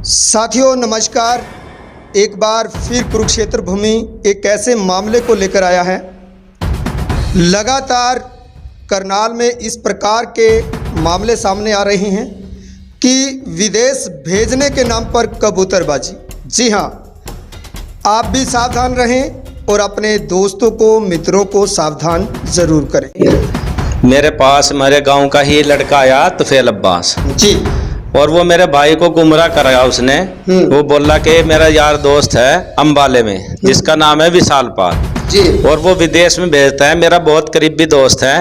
साथियों नमस्कार। एक बार फिर कुरुक्षेत्र भूमि एक ऐसे मामले को लेकर आया है। लगातार करनाल में इस प्रकार के मामले सामने आ रहे हैं कि विदेश भेजने के नाम पर कबूतरबाजी। जी हाँ, आप भी सावधान रहें और अपने दोस्तों को मित्रों को सावधान ज़रूर करें। मेरे पास मेरे गांव का ही लड़का आया तुफैल अब्बास जी, और वो मेरे भाई को गुमराह कराया उसने। वो बोला कि मेरा यार दोस्त है अंबाले में जिसका नाम है विशाल पाल जी, और वो विदेश में भेजता है। मेरा बहुत करीबी दोस्त है।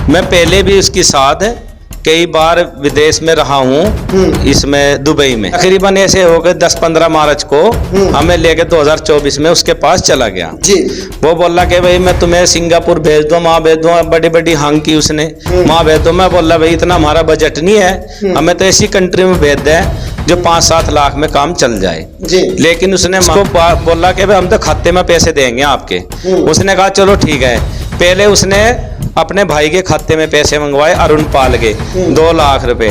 मैं पहले भी उसके साथ कई बार विदेश में रहा हूँ, इसमें दुबई में। तकरीबन ऐसे हो गए 10-15 मार्च को हमें लेके 2024 में उसके पास चला गया जी। वो बोला कि भाई मैं तुम्हें सिंगापुर भेज दूँ, वहाँ भेज दूँ। बड़ी बड़ी हांग की उसने, वहाँ भेज दो। मैं बोला भाई इतना हमारा बजट नहीं है, हमें तो ऐसी कंट्री में भेज दे जो 5-7 लाख में काम चल जाए जी। लेकिन उसने उसको बोला कि भाई हम तो खाते में पैसे देंगे आपके। उसने कहा चलो ठीक है। पहले उसने अपने भाई के खाते में पैसे मंगवाए अरुण पाल के 2 लाख रुपए।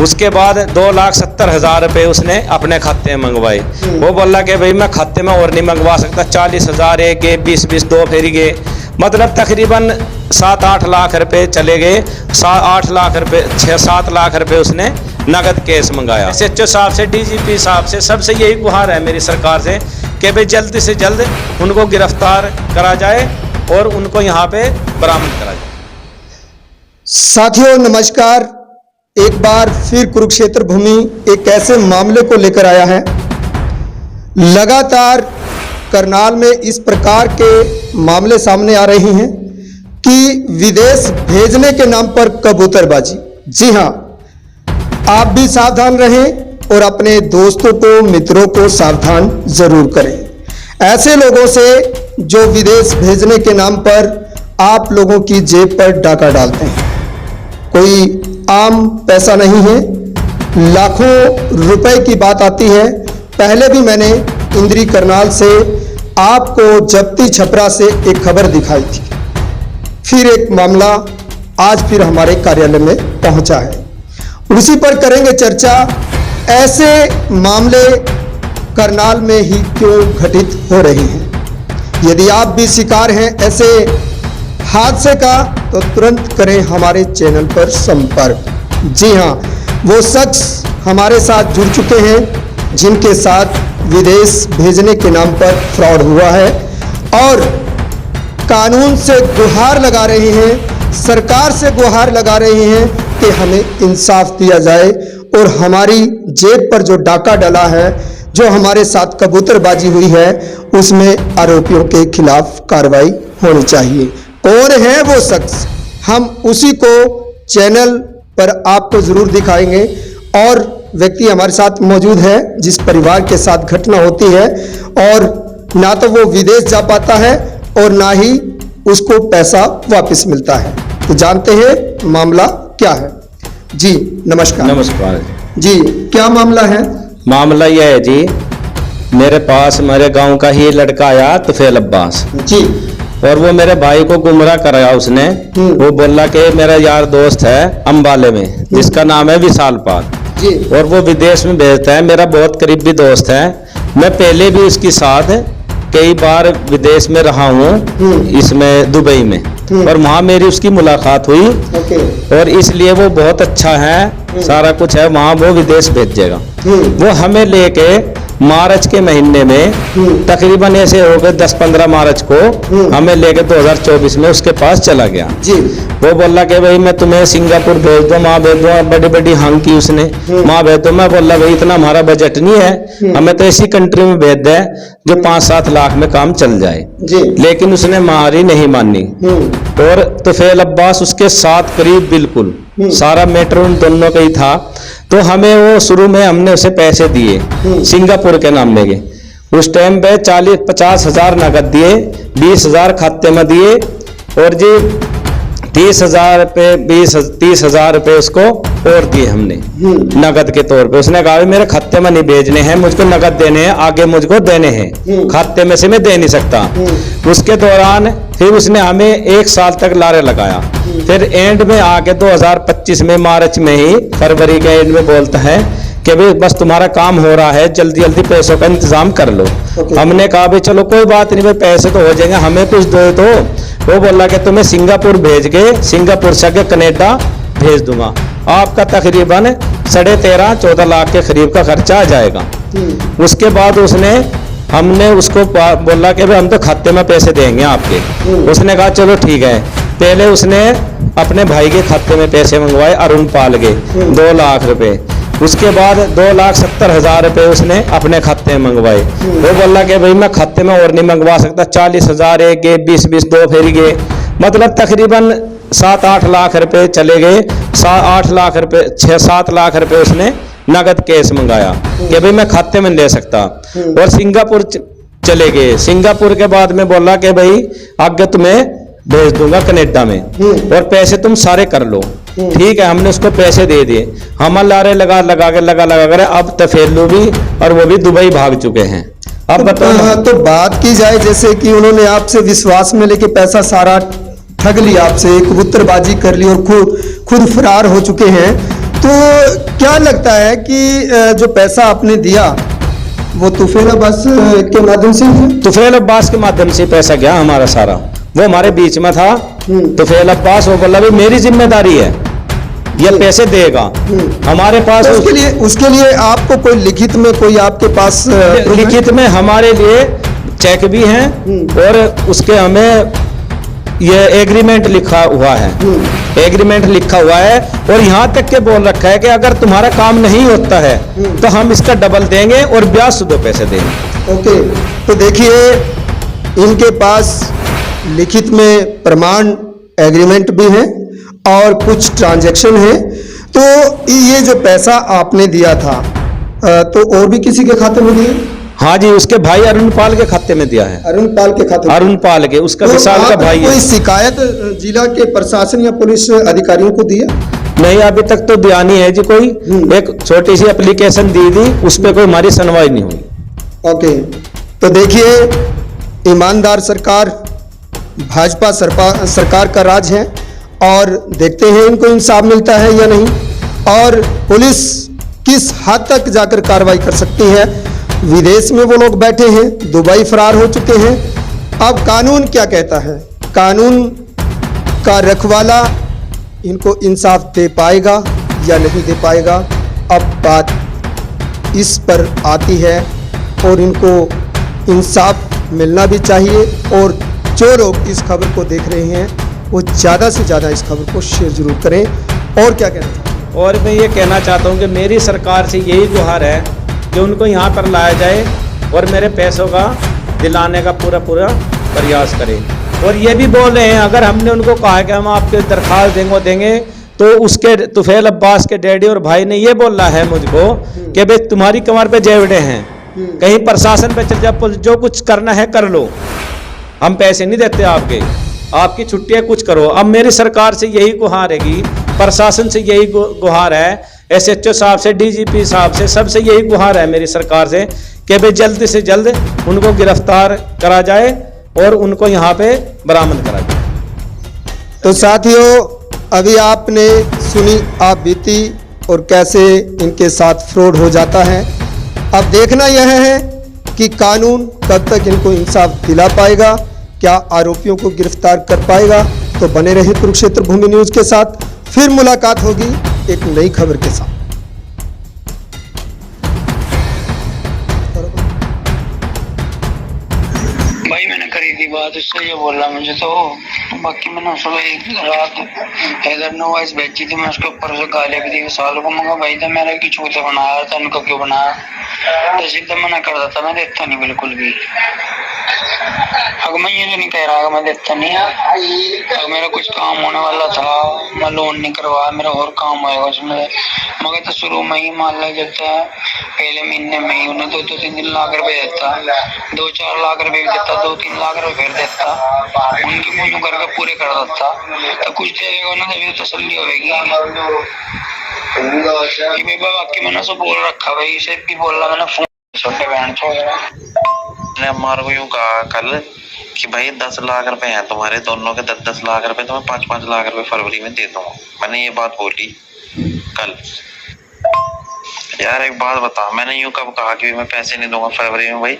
उसके बाद 2,70,000 रुपए उसने अपने खाते में मंगवाए। वो बोला कि भाई मैं खाते में और नहीं मंगवा सकता। 40,000 एक गए, 20-20 दो फेरी गए, मतलब तकरीबन 7-8 लाख रुपए चले गए। 8 लाख रुपए 6-7 लाख रुपए उसने नगद केस मंगाया। SHO साहब से, DGP साहब से, सबसे यही गुहार है मेरी सरकार से कि भाई जल्द से जल्द उनको गिरफ्तार करा जाए और उनको यहाँ पे बरामद करा जाए। साथियों नमस्कार। एक बार फिर कुरुक्षेत्र भूमि एक ऐसे मामले को लेकर आया है। लगातार करनाल में इस प्रकार के मामले सामने आ रहे हैं कि विदेश भेजने के नाम पर कबूतरबाजी। जी हाँ, आप भी सावधान रहें और अपने दोस्तों को मित्रों को सावधान जरूर करें ऐसे लोगों से जो विदेश भेजने के नाम पर आप लोगों की जेब पर डाका डालते हैं। कोई आम पैसा नहीं है, लाखों रुपए की बात आती है। पहले भी मैंने इंद्री करनाल से आपको जप्ती छपरा से एक खबर दिखाई थी। फिर एक मामला आज फिर हमारे कार्यालय में पहुंचा है, उसी पर करेंगे चर्चा। ऐसे मामले करनाल में ही क्यों घटित हो रहे हैं? यदि आप भी शिकार हैं ऐसे हादसे का तो तुरंत करें हमारे चैनल पर संपर्क। जी हाँ, वो शख्स हमारे साथ जुड़ चुके हैं जिनके साथ विदेश भेजने के नाम पर फ्रॉड हुआ है और कानून से गुहार लगा रहे हैं, सरकार से गुहार लगा रहे हैं कि हमें इंसाफ दिया जाए और हमारी जेब पर जो डाका डला है, जो हमारे साथ कबूतरबाजी हुई है, उसमें आरोपियों के खिलाफ कार्रवाई होनी चाहिए। कौन है वो शख्स, हम उसी को चैनल पर आपको जरूर दिखाएंगे। और व्यक्ति हमारे साथ मौजूद है जिस परिवार के साथ घटना होती है और ना तो वो विदेश जा पाता है और ना ही उसको पैसा वापस मिलता है। तो जानते हैं मामला क्या है। जी नमस्कार। नमस्कार जी, क्या मामला है? मामला यह है जी, मेरे पास मेरे गांव का ही लड़का आया तुफैल अब्बास जी, और वो मेरे भाई को गुमराह कराया उसने। वो बोला कि मेरा यार दोस्त है अंबाले में जिसका नाम है विशाल पाल जी, और वो विदेश में भेजता है। मेरा बहुत करीबी दोस्त है। मैं पहले भी उसके साथ कई बार विदेश में रहा हूँ, इसमें दुबई में, और वहाँ मेरी उसकी मुलाकात हुई और इसलिए वो बहुत अच्छा है, सारा कुछ है। वहाँ वो विदेश भेजेगा। वो हमें लेके मार्च के महीने में तकरीबन ऐसे हो गए 10-15 मार्च को हमें लेके 2024 में उसके पास चला गया जी। वो बोला कि भाई मैं तुम्हें सिंगापुर भेज दूँ, वहाँ भेज दूँ। बड़ी बड़ी हांग की उसने, वहाँ भेज दो। मैं बोला भाई इतना हमारा बजट नहीं है, हमें तो ऐसी कंट्री में भेज दे जो 5-7 लाख में काम चल जाए जी। लेकिन उसने हमारी नहीं मानी और तुफैल अब्बास उसके साथ करीब बिल्कुल सारा मैटर उन दोनों का ही था। तो हमें वो शुरू में हमने उसे पैसे दिए सिंगापुर के नाम में के। उस टाइम पे 40-50 हजार नगद दिए, 20,000 खाते में दिए और जी 30,000 रुपये 30,000 रुपये उसको और दिए हमने नगद के तौर पे। उसने कहा मेरे खाते में नहीं भेजने हैं, मुझको नगद देने हैं, आगे मुझको देने हैं, खाते में से मैं दे नहीं सकता। उसके दौरान फिर उसने हमें 1 साल तक लारे लगाया। फिर एंड में आके 2025 में मार्च में ही, फरवरी के एंड में बोलता है कि भाई बस तुम्हारा काम हो रहा है, जल्दी जल्दी पैसों का इंतजाम कर लो। हमने कहा भाई चलो कोई बात नहीं भाई, पैसे तो हो जाएंगे, हमें कुछ दो। तो वो बोला कि तुम्हें सिंगापुर भेज के, सिंगापुर से आगे कनाडा भेज दूंगा, आपका तकरीबन 13.5-14 लाख के करीब का खर्चा आ जाएगा। उसके बाद हमने उसको बोला कि भाई हम तो खाते में पैसे देंगे आपके। उसने कहा चलो ठीक है। पहले उसने अपने भाई के खाते में पैसे मंगवाए अरुण पाल के 2 लाख रुपए। उसके बाद 2,70,000 रुपए उसने अपने खाते में मंगवाए। वो बोला कि भाई मैं खाते में और नहीं मंगवा सकता, 40,000 एक गए, 20 दो फिर गए, मतलब तकरीबन 7-8 लाख रुपए चले गए। 8 लाख रुपए 6-7 लाख रुपए उसने नगद कैश मंगाया कि भाई मैं खाते में ले सकता। और सिंगापुर चले गए। सिंगापुर के बाद में बोला कि भाई आगे तुम्हें भेज दूंगा कनाडा में, और पैसे तुम सारे कर लो। ठीक है, हमने उसको पैसे दे दिए। हम लारे लगा कर अब तफेलू भी और वो भी दुबई भाग चुके हैं। अब बताओ। तो बात की जाए जैसे कि उन्होंने आपसे विश्वास में लेके पैसा सारा ठग लिया, आपसे कबूतरबाजी कर ली और खुद फरार हो चुके हैं, तो क्या लगता है कि जो पैसा आपने दिया वो तुफैल अब्बास के माध्यम से? तुफैल अब्बास के माध्यम से पैसा गया हमारा सारा, वो हमारे बीच में था। तुफैल अब्बास वो बोला भाई मेरी जिम्मेदारी है, ये पैसे देगा हमारे पास। तो उसके लिए आपको कोई लिखित में कोई आपके पास लिखित में हमारे लिए चेक भी हैं, और उसके हमें ये एग्रीमेंट लिखा हुआ है, एग्रीमेंट लिखा हुआ है। और यहाँ तक के बोल रखा है कि अगर तुम्हारा काम नहीं होता है तो हम इसका डबल देंगे और ब्याज शुद्ध पैसे देंगे। ओके, तो देखिए इनके पास लिखित में प्रमाण एग्रीमेंट भी है और कुछ ट्रांजैक्शन है। तो ये जो पैसा आपने दिया था तो और भी किसी के खाते में दिया? हाँ जी, उसके भाई अरुण पाल के खाते में दिया है। अरुण पाल के खाते में? अरुण पाल के, उसका तो विशाल का भाई है। कोई शिकायत जिला के प्रशासन या पुलिस अधिकारियों को दिया? नहीं, अभी तक तो दिया नहीं है जी कोई। एक छोटी सी एप्लीकेशन दी थी, उस पर कोई हमारी सुनवाई नहीं हुई। ओके, तो देखिए ईमानदार सरकार, भाजपा सरकार का राज है, और देखते हैं इनको इंसाफ मिलता है या नहीं, और पुलिस किस हद तक जाकर कार्रवाई कर सकती है। विदेश में वो लोग बैठे हैं, दुबई फरार हो चुके हैं। अब कानून क्या कहता है? कानून का रखवाला इनको इंसाफ दे पाएगा या नहीं दे पाएगा? अब बात इस पर आती है, और इनको इंसाफ मिलना भी चाहिए। और जो लोग इस खबर को देख रहे हैं वो ज़्यादा से ज़्यादा इस खबर को शेयर जरूर करें। और क्या कहना चाहते हैं? और मैं ये कहना चाहता हूँ कि मेरी सरकार से यही गुहार है कि उनको यहाँ पर लाया जाए और मेरे पैसों का दिलाने का पूरा प्रयास करें। और ये भी बोल रहे हैं, अगर हमने उनको कहा है कि हम आपके दरख्वास्त देंगे, तो उसके तुफैल अब्बास के डैडी और भाई ने ये बोला है मुझको कि भाई तुम्हारी कमर पे जेवड़े हैं, कहीं प्रशासन पे चल जा, जो कुछ करना है कर लो, हम पैसे नहीं देते आपकी छुट्टियां कुछ करो। अब मेरी सरकार से यही गुहार है, प्रशासन से यही गुहार है, SHO साहब से, DGP साहब से, सबसे यही गुहार है मेरी सरकार से कि भाई जल्द से जल्द उनको गिरफ्तार करा जाए और उनको यहाँ पे बरामद करा जाए। तो साथियों, अभी आपने सुनी आप बीती और कैसे इनके साथ फ्रॉड हो जाता है। अब देखना यह है कि कानून कब तक इनको इंसाफ दिला पाएगा, क्या आरोपियों को गिरफ्तार कर पाएगा। तो बने रहे कुरुक्षेत्र भूमि न्यूज के साथ, फिर मुलाकात होगी एक नई खबर के साथ। भाई मैंने करी थी बात, उससे ये बोल रहा मुझे तो बाकी मैंने सुबह एक रात हैदर ने वॉइस भेजी थी, मैं उसके ऊपर से गालियां भी दी। सालों को मंगा भाई था मेरा कि छूते बनाया था, उनको क्यों बनाया, तो एकदम मना कर देता, मैं देता नहीं बिल्कुल भी। अगर मैं ये नहीं कह रहा मैं देता नहीं, अगर मेरा कुछ काम होने वाला था, मैं लोन नहीं करवाया, मेरा और काम होएगा उसमें, मगर तो शुरू में ही मान लग जाता है, पहले महीने में ही उन्हें 2-3 लाख रुपए देता, 2-4 लाख रुपए भी देता, 2-3 लाख रुपए फिर देता, उनकी मुँह करके पूरे कर देता। तो कुछ देगा ना, तभी तो तसल्ली होगी। बाकी मैंने सब बोल रखा भाई, इसे भी बोल रहा मैंने फोन छोटे बहन ने हमारे को यूं कहा कल कि भाई 10 लाख रुपए हैं तुम्हारे दोनों के, 10-10 लाख रुपए तुम्हें 5-5 लाख रुपए फरवरी में दे दूंगा। मैंने ये बात बोली कल, यार एक बात बता, मैंने यूं कब कहा कि मैं पैसे नहीं दूंगा फरवरी में भाई?